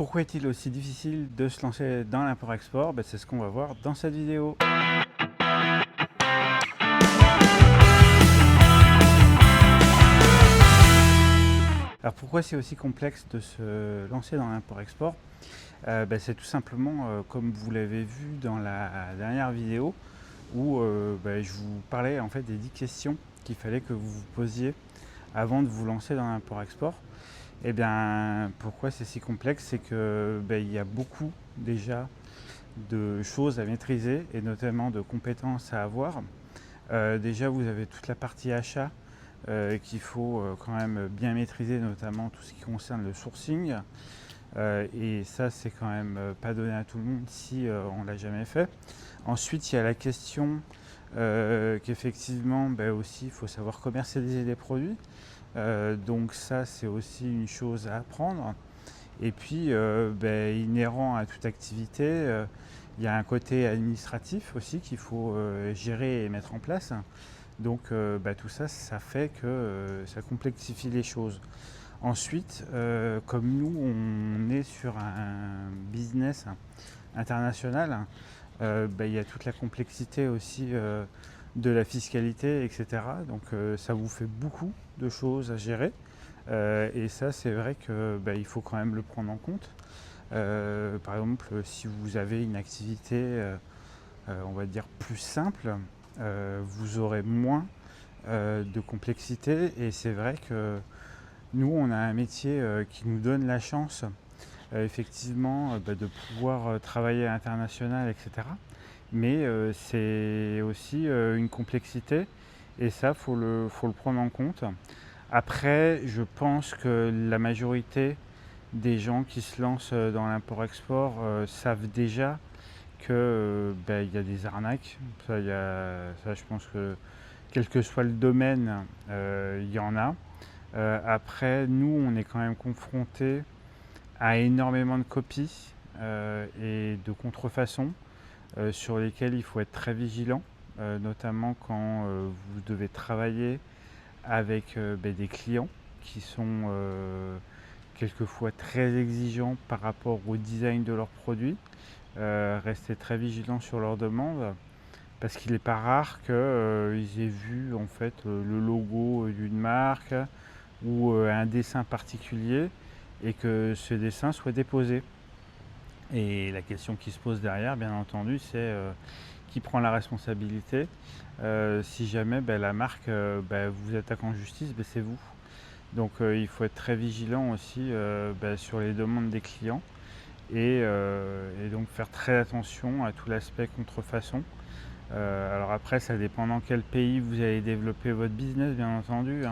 Pourquoi est-il aussi difficile de se lancer dans l'import-export? C'est ce qu'on va voir dans cette vidéo. Alors pourquoi c'est aussi complexe de se lancer dans l'import-export? C'est tout simplement comme vous l'avez vu dans la dernière vidéo où je vous parlais en fait des 10 questions qu'il fallait que vous vous posiez avant de vous lancer dans l'import-export. Et bien pourquoi c'est si complexe? C'est que il y a beaucoup déjà de choses à maîtriser et notamment de compétences à avoir. Déjà vous avez toute la partie achat qu'il faut quand même bien maîtriser, notamment tout ce qui concerne le sourcing. Et ça c'est quand même pas donné à tout le monde si on l'a jamais fait. Ensuite il y a la question qu'effectivement aussi il faut savoir commercialiser les produits. Donc ça c'est aussi une chose à apprendre. Et puis inhérent à toute activité, il y a un côté administratif aussi qu'il faut gérer et mettre en place. Donc tout ça, ça fait que ça complexifie les choses. Ensuite, comme nous, on est sur un business international, il y a toute la complexité aussi de la fiscalité, etc. Donc ça vous fait beaucoup de choses à gérer. Et ça, c'est vrai qu'il faut quand même le prendre en compte. Par exemple, si vous avez une activité, on va dire, plus simple, vous aurez moins de complexité. Et c'est vrai que nous, on a un métier qui nous donne la chance, effectivement, de pouvoir travailler à l'international, etc. Mais c'est aussi une complexité. Et ça, faut le prendre en compte. Après, je pense que la majorité des gens qui se lancent dans l'import-export savent déjà que il y a des arnaques. Ça, je pense que quel que soit le domaine, il y en a. Après, nous, on est quand même confrontés à énormément de copies et de contrefaçons sur lesquelles il faut être très vigilant, notamment quand vous devez travailler avec des clients qui sont quelquefois très exigeants par rapport au design de leurs produits. Rester très vigilant sur leurs demandes parce qu'il n'est pas rare qu'ils aient vu en fait le logo d'une marque ou un dessin particulier et que ce dessin soit déposé. Et la question qui se pose derrière, bien entendu, c'est qui prend la responsabilité. Si jamais la marque vous attaque en justice, c'est vous. Donc il faut être très vigilant aussi sur les demandes des clients et donc faire très attention à tout l'aspect contrefaçon. Alors après, ça dépend dans quel pays vous allez développer votre business, bien entendu.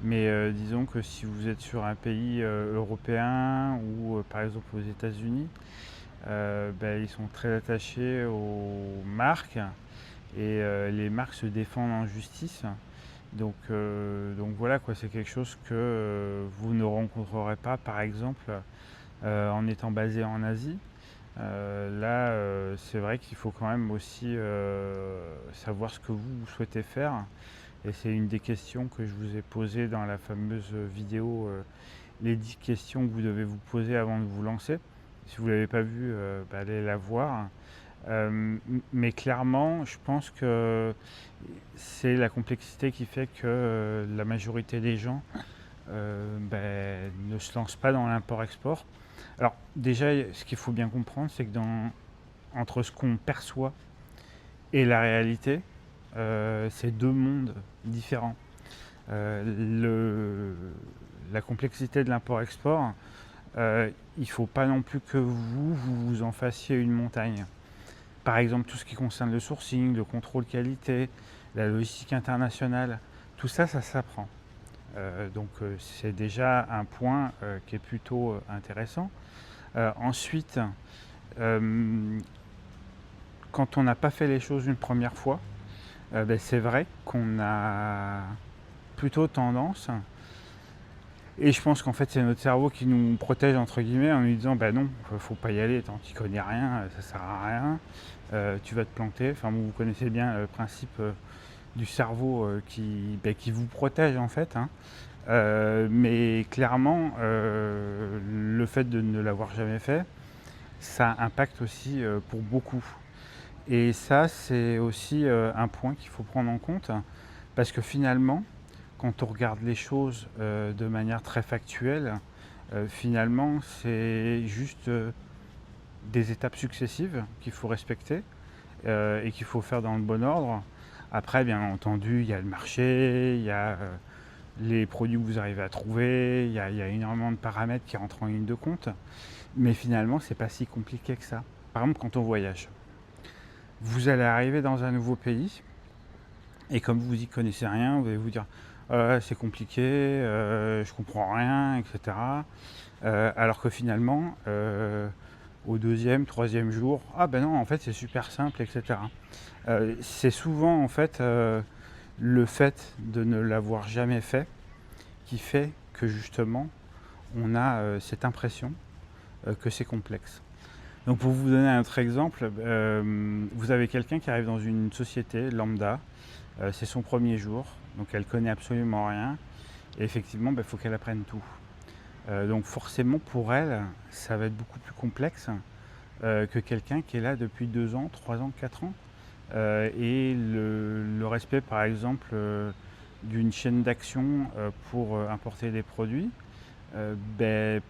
Mais disons que si vous êtes sur un pays européen ou par exemple aux États-Unis, ils sont très attachés aux marques et les marques se défendent en justice. Donc voilà quoi, c'est quelque chose que vous ne rencontrerez pas par exemple en étant basé en Asie. Là, c'est vrai qu'il faut quand même aussi savoir ce que vous souhaitez faire. Et c'est une des questions que je vous ai posées dans la fameuse vidéo, les 10 questions que vous devez vous poser avant de vous lancer. Si vous ne l'avez pas vue, allez la voir. Mais clairement, je pense que c'est la complexité qui fait que la majorité des gens ne se lancent pas dans l'import-export. Alors déjà, ce qu'il faut bien comprendre, c'est que entre ce qu'on perçoit et la réalité, c'est deux mondes différents. La complexité de l'import-export, il ne faut pas non plus que vous en fassiez une montagne. Par exemple, tout ce qui concerne le sourcing, le contrôle qualité, la logistique internationale, tout ça, ça s'apprend. Donc c'est déjà un point qui est plutôt intéressant. Ensuite, quand on n'a pas fait les choses une première fois, c'est vrai qu'on a plutôt tendance, et je pense qu'en fait c'est notre cerveau qui nous protège entre guillemets en nous disant non, faut pas y aller, tant tu connais rien, ça sert à rien, tu vas te planter. Enfin vous connaissez bien le principe du cerveau qui vous protège en fait. Mais clairement, le fait de ne l'avoir jamais fait, ça impacte aussi pour beaucoup. Et ça, c'est aussi un point qu'il faut prendre en compte, parce que finalement, quand on regarde les choses de manière très factuelle, finalement, c'est juste des étapes successives qu'il faut respecter et qu'il faut faire dans le bon ordre. Après, bien entendu, il y a le marché, il y a les produits que vous arrivez à trouver, il y a énormément de paramètres qui rentrent en ligne de compte. Mais finalement, c'est pas si compliqué que ça. Par exemple, quand on voyage, vous allez arriver dans un nouveau pays et comme vous y connaissez rien, vous allez vous dire c'est compliqué, je comprends rien, etc. Alors que finalement, au deuxième, troisième jour, ah ben non, en fait c'est super simple, etc. C'est souvent en fait le fait de ne l'avoir jamais fait qui fait que justement on a cette impression que c'est complexe. Donc pour vous donner un autre exemple, vous avez quelqu'un qui arrive dans une société lambda, c'est son premier jour, donc elle connaît absolument rien, et effectivement il faut qu'elle apprenne tout. Donc forcément pour elle, ça va être beaucoup plus complexe que quelqu'un qui est là depuis 2 ans, 3 ans, 4 ans. Et le respect par exemple d'une chaîne d'action pour importer des produits,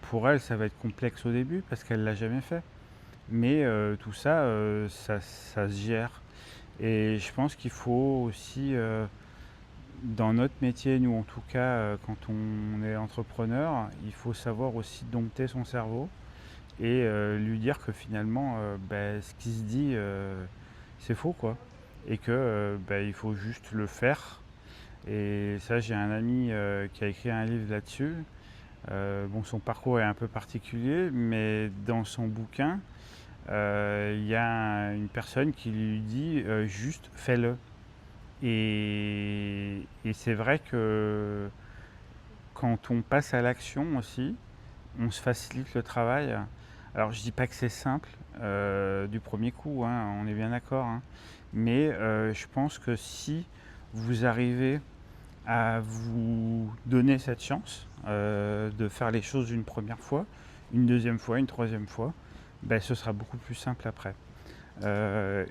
pour elle ça va être complexe au début parce qu'elle ne l'a jamais fait. Mais tout ça, ça se gère. Et je pense qu'il faut aussi, dans notre métier, nous en tout cas, quand on est entrepreneur, il faut savoir aussi dompter son cerveau et lui dire que finalement, ce qui se dit, c'est faux, quoi. Et que il faut juste le faire. Et ça, j'ai un ami qui a écrit un livre là-dessus. Bon, son parcours est un peu particulier, mais dans son bouquin, il y a une personne qui lui dit juste fais-le. Et c'est vrai que quand on passe à l'action aussi, on se facilite le travail. Alors je dis pas que c'est simple du premier coup, hein, on est bien d'accord, hein, mais je pense que si vous arrivez à vous donner cette chance de faire les choses une première fois, une deuxième fois, une troisième fois, ce sera beaucoup plus simple après.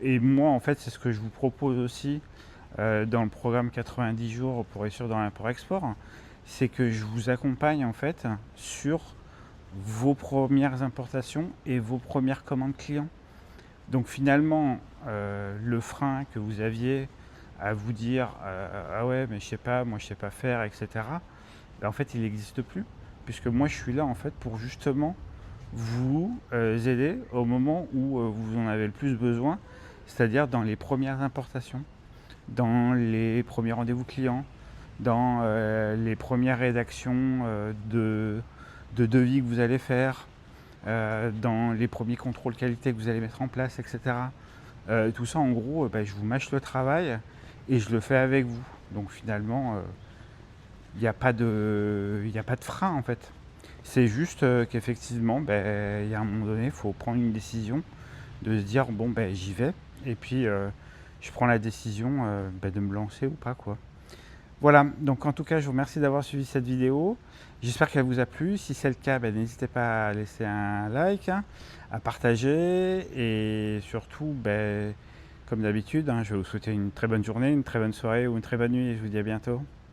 Et moi, en fait, c'est ce que je vous propose aussi dans le programme 90 jours pour réussir dans l'import-export, c'est que je vous accompagne en fait sur vos premières importations et vos premières commandes clients. Donc finalement, le frein que vous aviez à vous dire ah ouais mais je sais pas, moi je sais pas faire, etc. En fait il n'existe plus, puisque moi je suis là en fait pour justement vous aider au moment où vous en avez le plus besoin, c'est-à-dire dans les premières importations, dans les premiers rendez-vous clients, dans les premières rédactions de devis que vous allez faire, dans les premiers contrôles qualité que vous allez mettre en place, etc. Tout ça en gros, je vous mâche le travail et je le fais avec vous. Donc finalement, il n'y a pas de frein en fait. C'est juste qu'effectivement, il y a un moment donné, il faut prendre une décision de se dire bon j'y vais et puis je prends la décision de me lancer ou pas, quoi. Voilà, donc en tout cas je vous remercie d'avoir suivi cette vidéo. J'espère qu'elle vous a plu. Si c'est le cas, n'hésitez pas à laisser un like, hein, à partager et surtout, comme d'habitude, hein, je vais vous souhaiter une très bonne journée, une très bonne soirée ou une très bonne nuit et je vous dis à bientôt.